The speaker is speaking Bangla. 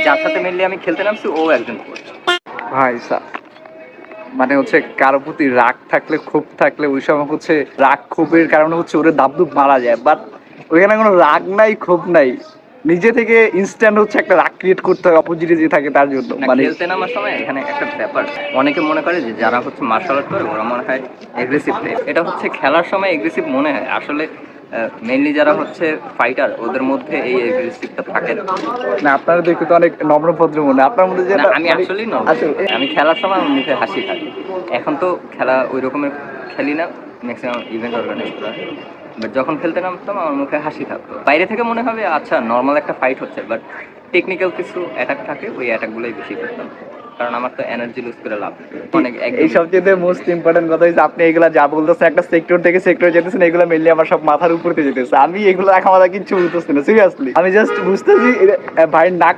যার সাথে মেনলি আমি খেলতে নামছি ও একজন কোচ। ভাই স্যার, মানে হচ্ছে কারো প্রতি রাগ থাকলে, ক্ষোভ থাকলে ওই সময় হচ্ছে রাগ ক্ষোভের কারণে হচ্ছে ওরে দাবদুব মারা যায়, বাট ওইখানে কোনো রাগ নাই, ক্ষোভ নাই, নিজে থেকে ইনস্ট্যান্ট হচ্ছে একটা রাগ ক্রিয়েট করতে হয় অপোজিটে যে থাকে তার জন্য। না, মানে খেলতে নামার সময় এখানে একটা ব্যাপার, অনেকে মনে করে যে যারা হচ্ছে মার্শাল আর্ট করে ওরা মনে হয় এগ্রেসিভ টাইপ। এটা হচ্ছে খেলার সময় এগ্রেসিভ মনে হয়, আসলে মেইনলি যারা হচ্ছে ফাইটার ওদের মধ্যে এই এগ্রেসিভটা থাকে না। না, আপনারা দেখতে তো অনেক নম্রভদ্র মনে হয়। আপনার মধ্যে না, যেটা আমি মানে আসলেই নর্মাল। আসলে আমি খেলার সময় আমার মুখে হাসি থাকে। এখন তো খেলা ওই রকমের খেলি না, ম্যাক্সিমাম ইভেন্ট অর্গানাইজ করা হয়। বাট যখন খেলতে নামতাম আমার মুখে হাসি থাকতো। বাইরে থেকে মনে হবে আচ্ছা নর্মাল একটা ফাইট হচ্ছে, বাট টেকনিক্যাল কিছু অ্যাটাক থাকে, ওই অ্যাটাকগুলোই বেশি করতাম, কারণ আমার তো এনার্জি লুজ করে লাভ নেই। অনেক এই সবচেয়ে মোস্ট ইম্পর্টেন্ট কথা হচ্ছে আপনি এগুলা যা বলতেছেন, একটা সেক্টর থেকে সেক্টরে যেতেছেন, এগুলো মেনলি আমার সব মাথার উপরে যেতেছে। আমি এগুলো রাখা মাথা কিচ্ছু বুঝতেছি না, সিরিয়াসলি। আমি জাস্ট বুঝতেছি ভাই নাক